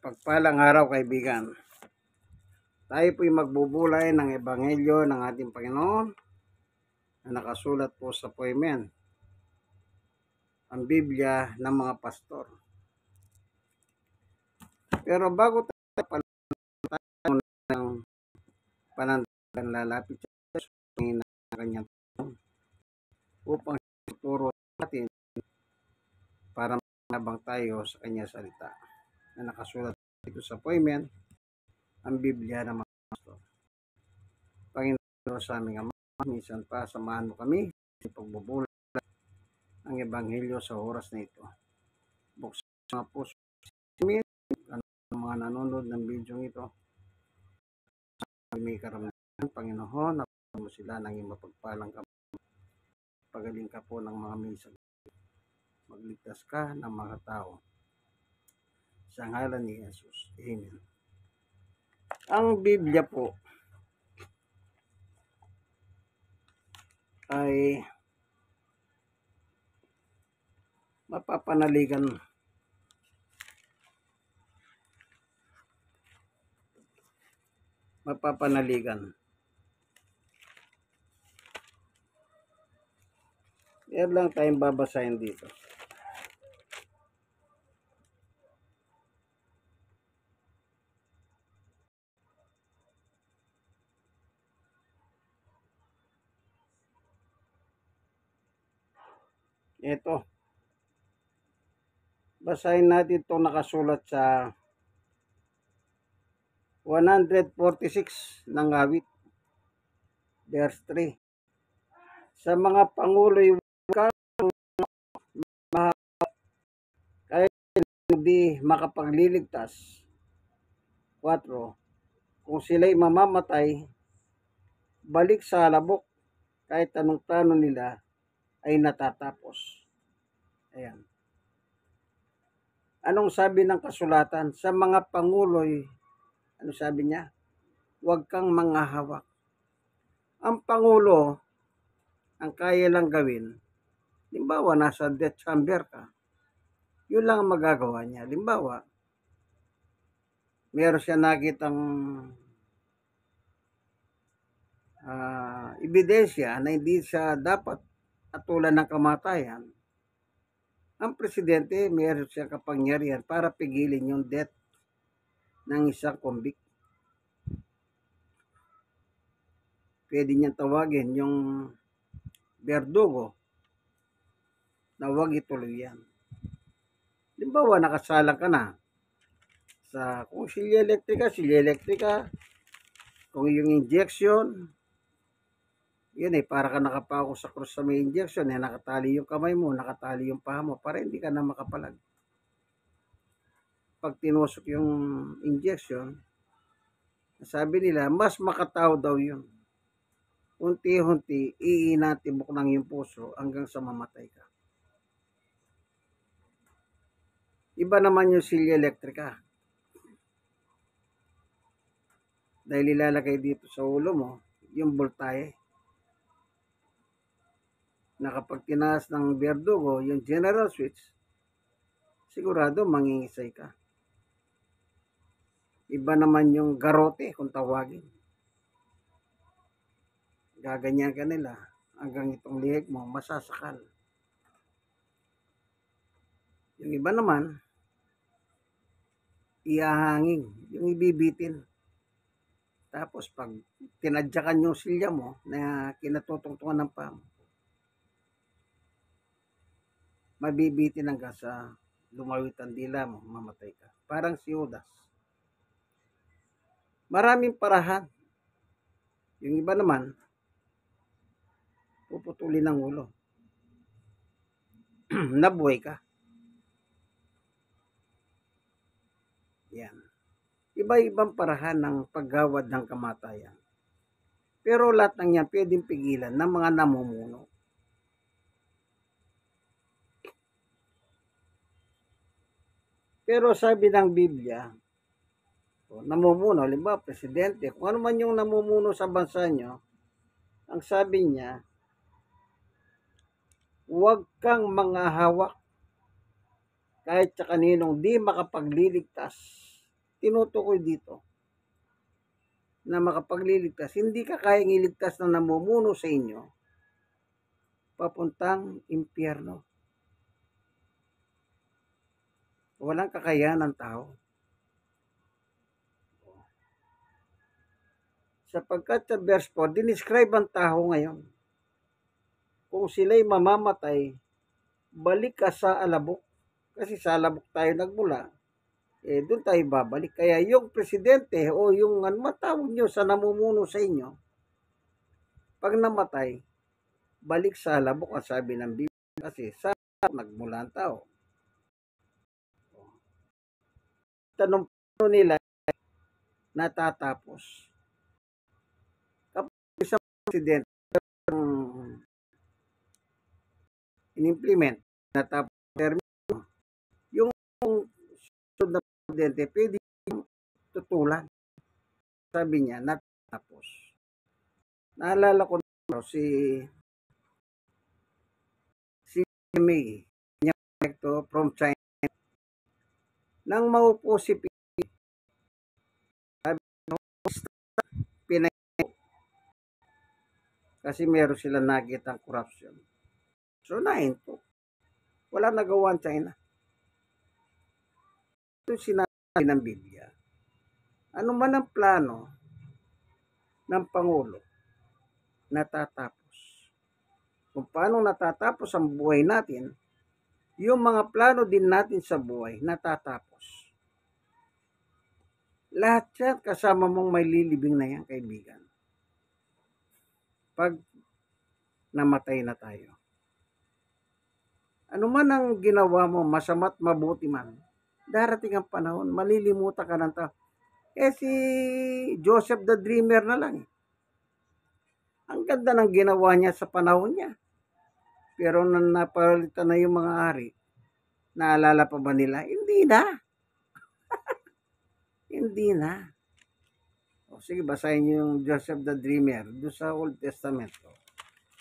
Mapagpalang araw, kaibigan. Tayo po'y magbubulay ng ebanghelyo ng ating Panginoon na nakasulat po sa poemen, ang Biblia ng mga pastor. Pero bago tayo pala ng panandagan, lalapit sa kanyang tanong upang ituro natin para manabang tayo sa kanyang salita na nakasulat dito sa poemen, ang Biblia ng mga pastor. Panginoon sa aming Ama, minsan pa samahan mo kami sa pagbubulay ang ebanghelyo sa oras na ito. Buksan mga puso namin, ang mga nanonood ng video ito, may karamdaman, Panginoon, na mo sila ng iyong mapagpalang kamay. Pagaling ka po ng mga minsan. Magligtas ka ng mga tao. Sa ngalan ni Jesus. Amen. Ang Biblia po ay mapapanaligan Meron lang tayong babasahin dito. Ito. Basahin natin itong nakasulat sa 146 ng awit, verse 3. Sa mga pangulo'y huwag kahit hindi makapagliligtas. 4. Kung sila'y mamamatay, balik sa labok, kahit anong plano nila ay natatapos. Ayan. Anong sabi ng kasulatan? Sa mga pangulo'y, ano sabi niya? Huwag kang manghahawak. Ang pangulo, ang kaya lang gawin, limbawa nasa death chamber ka, yun lang ang magagawa niya. Limbawa, meron siya nakitang ebidensya na hindi siya dapat atulan ng kamatayan. Ang presidente, meron siyang kapangyarihan para pigilin yung death ng isang convict. Pwede niyang tawagin yung berdugo na huwag ituloy yan. Limbawa, nakasalang ka na sa kung silya elektrika, kung yung injection, yun para ka nakapako sa krus sa may injection, nakatali yung kamay mo, nakatali yung paa mo, para hindi ka na makapalag. Pag tinusok yung injection, sabi nila, mas makatao daw yun. Unti-unti, iinatibok ng yung puso hanggang sa mamatay ka. Iba naman yung silya elektrika. Dahil ilalagay dito sa ulo mo, yung voltahe. Na kapag tinaas ng berdugo, yung general switch, sigurado mangingisay ka. Iba naman yung garote kung tawagin. Gaganyan ka nila hanggang itong lihig mo masasakal. Yung iba naman, iahangin, yung ibibitin. Tapos pag tinadyakan yung silya mo na kinatutungtungan ng paa mo, mabibitin hanggang sa lumawit ang dila mo, mamatay ka. Parang si Judas. Maraming parahan. Yung iba naman, puputulin ng ulo. Nabuhay ka. Yan. Iba-ibang parahan ng paggawad ng kamatayan. Pero lahat ng yan pwedeng pigilan ng mga namumuno. Pero sabi ng Biblia, namumuno, halimbawa presidente, kung ano man yung namumuno sa bansa nyo, ang sabi niya, huwag kang manghahawak kahit sa kaninong di makapagliligtas. tinutukoy dito na makapagliligtas, hindi ka kayang iligtas na namumuno sa inyo papuntang impyerno. Walang kakayahan ng tao. Sapagkat sa verse 4, dinescribe ang tao ngayon. Kung sila'y mamamatay, balik ka sa alabok. Kasi sa alabok tayo nagmula. Doon tayo babalik. Kaya yung presidente o yung matawag nyo sa namumuno sa inyo, pag namatay, balik sa alabok ang sabi ng Biblia. Kasi sa nagmula ang tao. Tanong nila natatapos. Kapag isang presidente in-implement, natapos termino, yung sunod na presidente, pwede tutulan. Sabi niya, natapos. Naalala ko na si May, from China. Nang maupo si Pinay, kasi meron sila nakitang corruption. So, nahinto. Wala nagawa ang China. Ito sinabi ng Biblia. Ano man ang plano ng Pangulo, natatapos. Kung paano natatapos ang buhay natin, yung mga plano din natin sa buhay, natatapos. Lahat yan, kasama mong may lilibing na yan, kaibigan. Pag namatay na tayo. Ano man ang ginawa mo, masama't mabuti man, darating ang panahon, malilimutan ka ng tao. Si Joseph the Dreamer na lang. Ang ganda ng ginawa niya sa panahon niya. Pero nang napalitan na yung mga hari, naalala pa ba nila? Hindi na. Hindi na. Sige, basahin niyo yung Joseph the Dreamer doon sa Old Testament.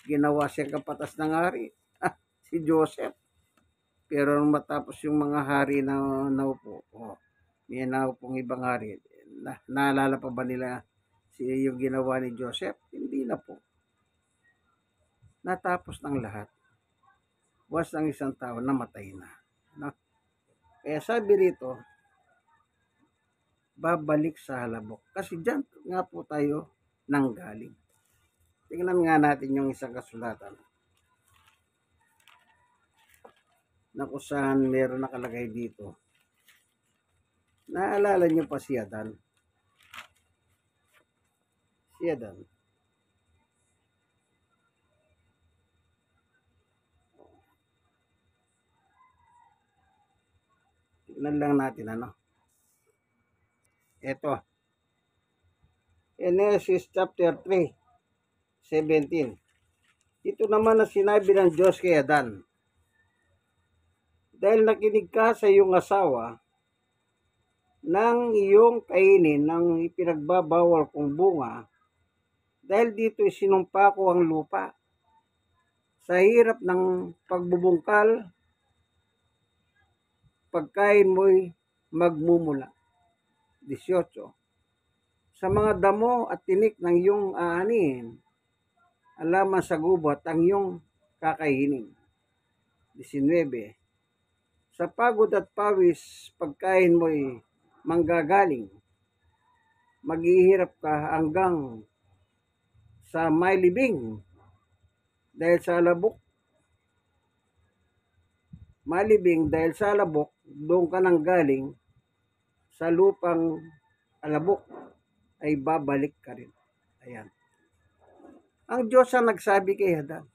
Ginawa siyang kapatas ng hari. Si Joseph. Pero matapos yung mga hari na naupo, may naupong ibang hari, naalala pa ba nila yung ginawa ni Joseph? Hindi na po. Natapos ng lahat. Was ng isang tao, namatay na. Kaya sabi rito, babalik sa halabok. Kasi dyan nga po tayo nanggaling. Tingnan nga natin yung isang kasulatan na kung saan meron nakalagay dito. Naalala niyo pa si Adan? Si Adan. Tingnan lang natin Ito. Genesis chapter 3, 17. Ito naman na sinabi ng Diyos kay Adan. Dahil nakinig ka sa iyong asawa, nang iyong kainin ng ipinagbabawal kong bunga, dahil dito sinumpa ko ang lupa. Sa hirap ng pagbubungkal, pagkain mo'y magmumula. 18. Sa mga damo at tinik ng iyong aanihin, alaman sa gubat ang iyong kakainin. 19. Sa pagod at pawis, pagkain mo'y manggagaling. Maghihirap ka hanggang sa may libing. Dahil sa alabok, malibing dahil sa alabok, doon ka nang galing, sa lupang alabok ay babalik ka rin. Ayan. Ang Diyos ang nagsabi kay Adan,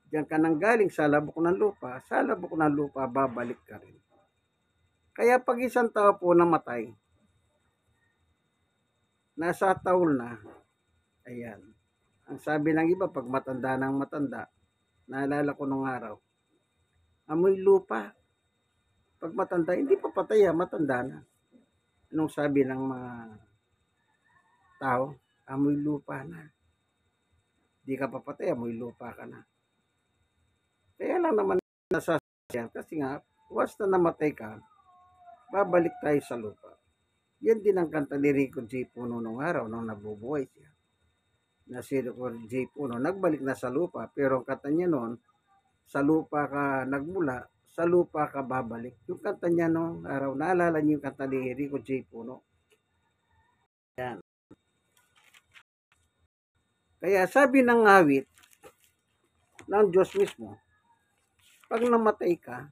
diyan ka nang galing sa alabok ng lupa, sa alabok ng lupa, babalik ka rin. Kaya pag isang tao po namatay, nasa taul na, ayan. Ang sabi ng iba, pag matanda ng matanda, naalala ko nung araw, amoy lupa. Pag matanda, hindi pa patay, matanda na. Anong sabi ng mga tao? Amoy lupa na. Di ka pa patay, amoy lupa ka na. Kaya lang naman nasasyan, kasi nga, once na namatay ka, babalik tayo sa lupa. Yan din ang kanta ni Rico J. Puno nung araw nung nabubuhay siya. Na si Rico J. Puno nagbalik na sa lupa, pero ang kanta niya noon, sa lupa ka nagmula, sa lupa ka babalik. Yung kanta niya nung araw, naalala niyo yung kanta ni Rico J. Puno? Yan. Kaya sabi ng awit ng Diyos mismo, pag namatay ka,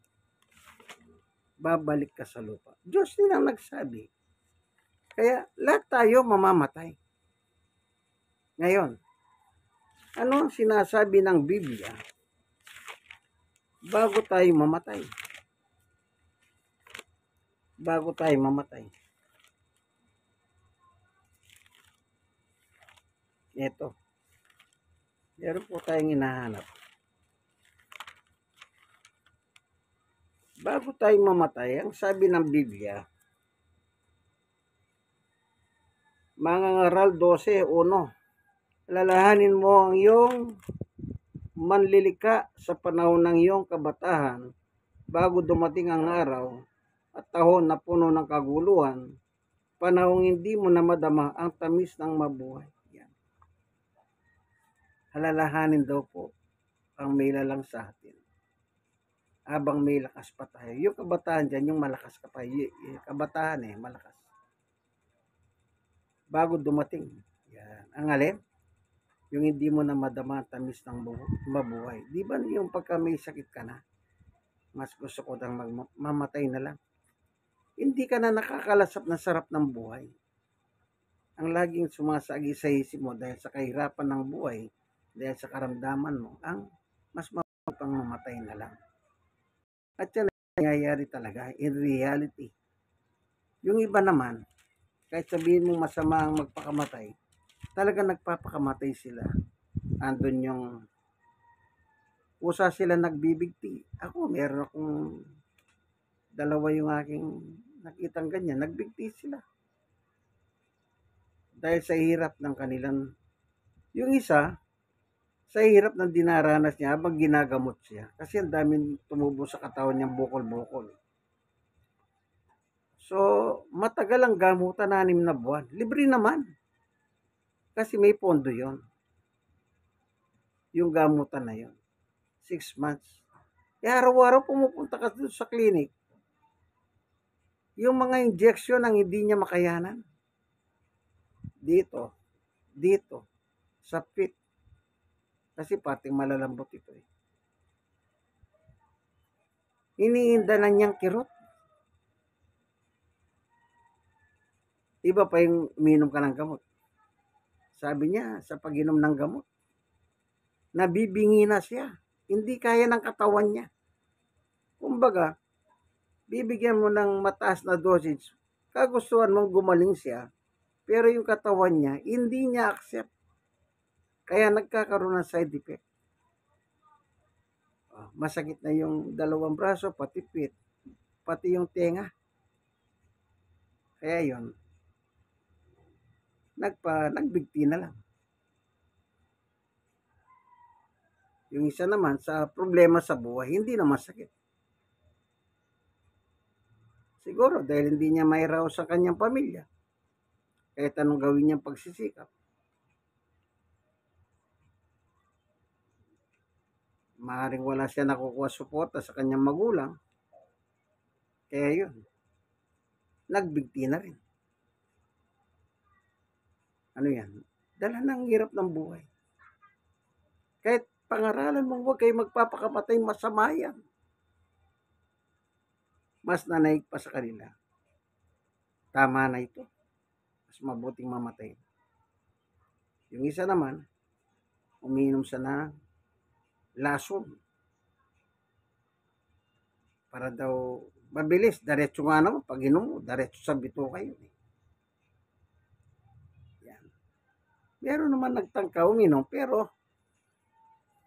babalik ka sa lupa. Diyos din ang nagsabi. Kaya lahat tayo mamamatay. Ngayon, ano ang sinasabi ng Biblia bago tayo mamatay? Bago tayo mamatay. Ito. Meron po tayong hinahanap. Bago tayo mamatay, ang sabi ng Biblia, Mangangaral 12:1, alalahanin mo ang iyong manlilika sa panahon ng iyong kabatahan bago dumating ang araw at tahon na puno ng kaguluhan, panahong hindi mo na madama ang tamis ng mabuhay. Yan. Alalahanin daw po ang may lalang sa atin. Habang may lakas pa tayo. Yung kabataan dyan, yung malakas ka pa. Yung kabataan malakas. Bago dumating. Yan. Ang alin? Yung hindi mo na madama ang tamis ng mabuhay. Di ba yung pagka may sakit ka na, mas gusto ko nang mamatay na lang. Hindi ka na nakakalasap na sarap ng buhay. Ang laging sumasagi sa isip mo dahil sa kahirapan ng buhay, dahil sa karamdaman mo, ang mas mapang mamatay na lang. At yan ay nangyayari talaga in reality. Yung iba naman, kahit sabihin mo masama ang magpakamatay, talaga nagpapakamatay sila. Andun yung usa sila nagbibigti. Ako, meron akong dalawa yung aking nakitang ganyan. Nagbigti sila. Dahil sa hirap ng kanilang, yung isa, sa hirap ng dinaranas niya habang ginagamot siya. Kasi ang daming tumubo sa katawan niyang bukol-bukol. So, matagal ang gamutan, 6 na buwan. Libre naman. Kasi may pondo yon. Yung gamutan na yon. 6 months. Kaya araw-araw pumupunta ka doon sa clinic. Yung mga injection ang hindi niya makayanan. Dito, sa pit. Kasi pating malalambot ito eh. Iniinda na niyang kirot. Iba pa yung uminom ka ng gamot. Sabi niya, sa pag-inom ng gamot, nabibingi na siya. Hindi kaya ng katawan niya. Kumbaga, bibigyan mo ng mataas na dosage, kagustuhan mong gumaling siya, pero yung katawan niya, hindi niya accept. Kaya nagkakaroon ng side effect. Masakit na yung dalawang braso, pati pit, pati yung tenga. Kaya yun, nagbigti na lang. Yung isa naman, sa problema sa buhay, hindi na masakit. Siguro dahil hindi niya mairaos sa kanyang pamilya. Kahit anong gawin niyang pagsisikap. Maaaring wala siya nakukuha suporta sa kanyang magulang. Kaya yun, nagbigti na rin. Ano yan? Dala ng hirap ng buhay. Kahit pangaralan mong huwag kayo magpapakamatay, masama yan. Mas nanaig pa sa kanila. Tama na ito. Mas mabuting mamatay. Yung isa naman, umiinom siya ng lason. Para daw mabilis. Diretso nga naman. Pag inom mo, diretso sa bito kayo. Yan. Meron naman nagtangka uminom, pero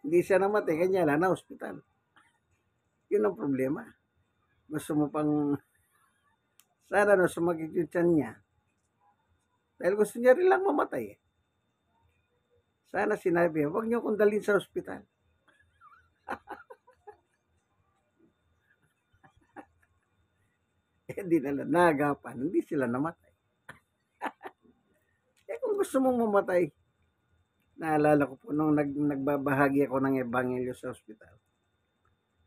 hindi siya namatay. Kanya lang na hospital. Yun ang problema. Gusto mo pang sana no, sumagig yung tiyan niya. Dahil gusto niya rin lang mamatay. Sana sinabi, huwag niyo akong dalhin sa hospital. Hindi nila nagapan, hindi sila namatay. gusto mong mamatay? Naalala ko po nung nagbabahagi ako ng ebanghelyo sa ospital.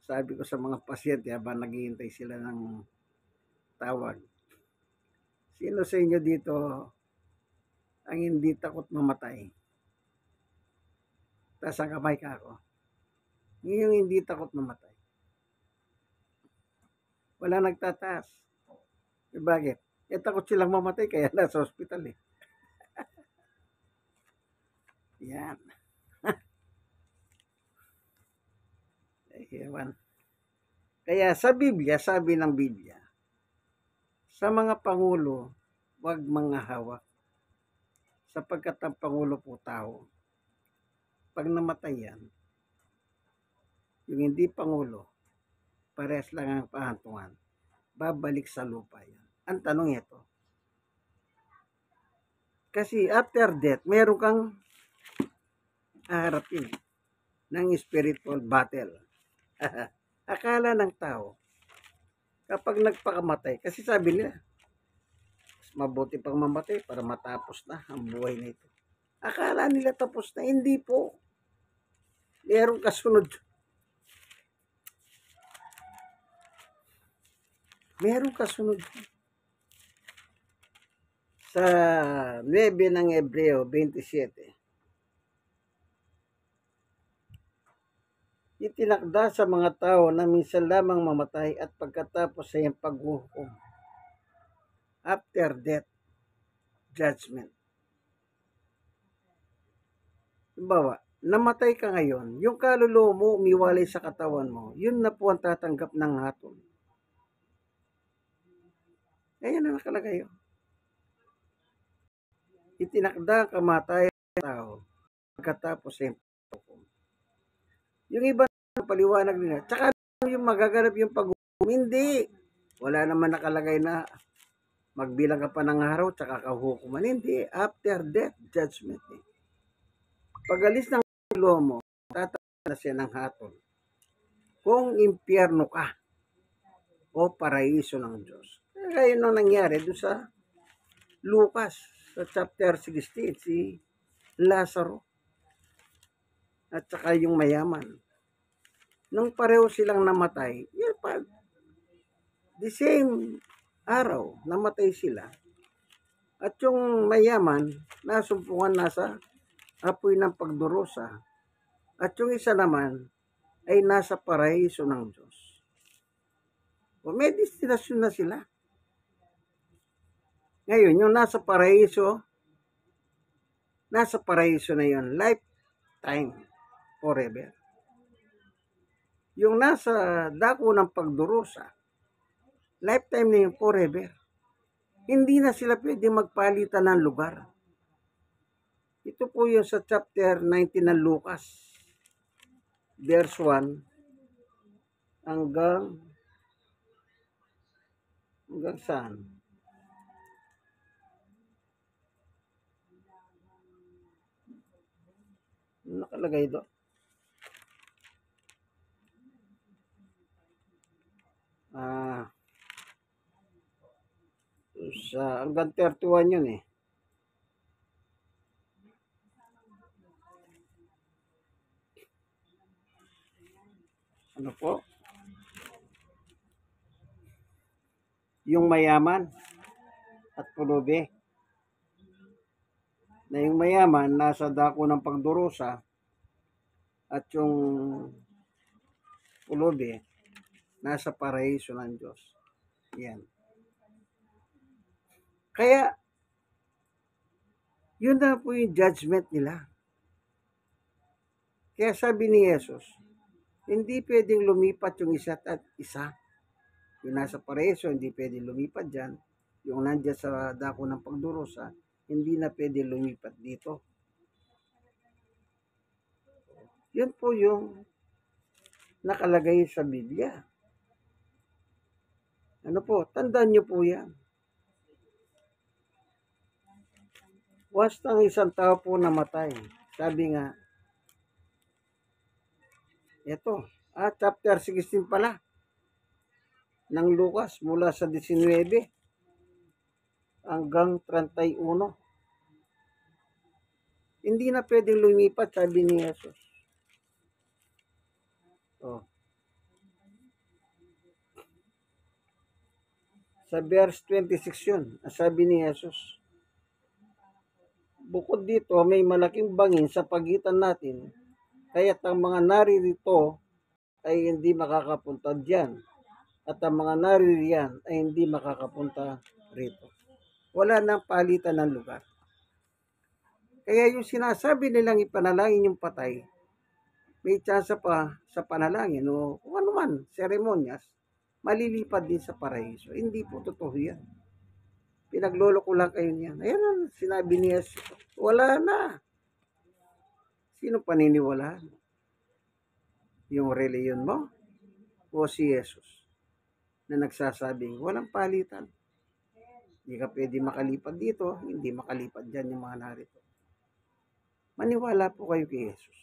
Sabi ko sa mga pasyente habang naghihintay sila ng tawag, sino sa inyo dito ang hindi takot mamatay? Taas ang kamay ka ako. Yung hindi takot mamatay. Wala nagtataas. E bakit? Eh takot silang mamatay kaya nasa ospital eh. Yan. Ewan. Kaya sa Biblia, sabi ng Biblia, sa mga pangulo, huwag mga hawak. Sapagkat ang pangulo po tao. Pag namatay yan, yung hindi pangulo, parehas lang ang pahantungan. Babalik sa lupa yan. Ang tanong ito. Kasi after death, meron kang haharapin ng spiritual battle. Akala ng tao, kapag nagpakamatay, kasi sabi nila, mabuti pang mamatay para matapos na ang buhay na ito. Akala nila tapos na, hindi po. Meron kasunod. Meron kasunod. Sa 9 ng Hebreo 27, itinakda sa mga tao na minsan lamang mamatay at pagkatapos sa iyang paghuhukom. After death, judgment. Halimbawa, namatay ka ngayon, yung kaluluwa mo umiwalay sa katawan mo, yun na po ang tatanggap ng hatol. Ayan na nakalagay. Itinakda ang kamatayan ng tao pagkatapos sa iyang paghuhukom. Yung iba paliwanag nila, tsaka yung magaganap yung paghuhukom, hindi. Wala naman nakalagay na magbilang ka pa ng araw tsaka kahukuman. Hindi. After death, judgment. Pag-alis ng ulo mo, tatawag na siya ng hatol. Kung impyerno ka o paraiso ng Diyos. Kaya yun ang nangyari doon sa Lucas, sa chapter 16, si Lazaro at saka yung mayaman. Nung pareho silang namatay, yun pa, the same araw, namatay sila. At yung mayaman, nasumpungan nasa apoy ng pagdurusa. At yung isa naman, ay nasa paraiso ng Diyos. O may destinasyon na sila. Ngayon, yung nasa paraiso na yun, lifetime, forever. Yung nasa dako ng pagdurusa, lifetime na yun, forever. Hindi na sila pwede magpalitan ng lugar. Ito po yung sa chapter 19 ng Lucas, verse 1 hanggang saan? Nakalagay doon. Hanggang 31 yun eh. Ano po? Yung mayaman at pulubi. Na yung mayaman nasa dako ng pagdurusa at yung pulubi nasa paraiso ng Diyos. Yan. Kaya, yun na po yung judgment nila. Kaya sabi ni Jesus, hindi pwedeng lumipat yung isa at isa. Yung nasa paraiso, hindi pwedeng lumipat dyan. Yung nandiyan sa dako ng pagdurusa, hindi na pwedeng lumipat dito. Yun po yung nakalagay sa Biblia. Ano po, tandaan nyo po yan. Once ang isang tao po namatay, sabi nga, ito, chapter 16 pala, ng Lucas, mula sa 19 hanggang 31. Hindi na pwedeng lumipat, sabi ni Jesus. Oh. Sa verse 26 yun, sabi ni Jesus. Bukod dito, may malaking bangin sa pagitan natin, kaya't ang mga naririto ay hindi makakapunta diyan, at ang mga naririyan ay hindi makakapunta rito. Wala nang palitan ng lugar. Kaya yung sinasabi nilang ipanalangin yung patay, may tsansa pa sa panalangin o kung ano man, seremonyas, malilipad din sa paraiso. Hindi po totoo yan. Pinaglolo ko lang kayo niyan. Ayan ang sinabi ni Jesus. Wala na. Sino paniniwala? Yung reliyon mo o si Jesus na nagsasabing walang palitan? Hindi ka pwede makalipad dito, hindi makalipad dyan yung mga narito. Maniwala po kayo kay Jesus.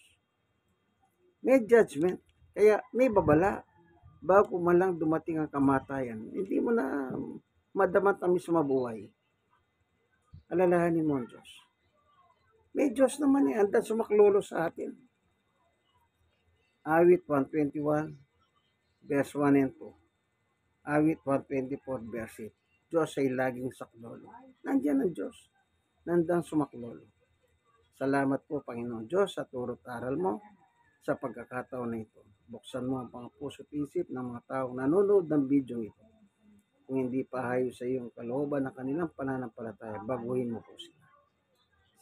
May judgment. Kaya may babala. Bago man lang dumating ang kamatayan, hindi mo na madamatamis mabuhay. Alalahanin mo ang Diyos. May Diyos naman eh. Andan sumaklolo sa atin. Awit 121, verse 1 and 2. Awit 124, verse 8. Diyos ay laging saklolo. Nandiyan ang Diyos. Nandang sumaklolo. Salamat po, Panginoon Diyos, sa turo't aral mo sa pagkakataon na ito. Buksan mo ang mga puso't isip ng mga taong nanonood ng video ito. Kung hindi pa hayos sa iyong kalooban ng kanilang pananampalataya, baguhin mo po sila.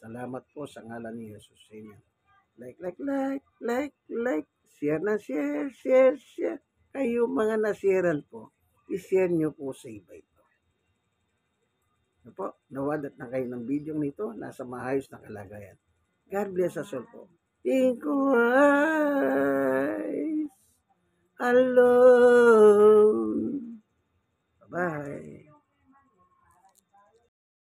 Salamat po sa ngalan ni Jesus. Amen. Like. Share na share. Kayo mga nasiran po, i-share nyo po sa iba ito. Ano po, nawadat na kayo ng video nito, nasa maayos na kalagayan. God bless us all po. Think wise. Hello.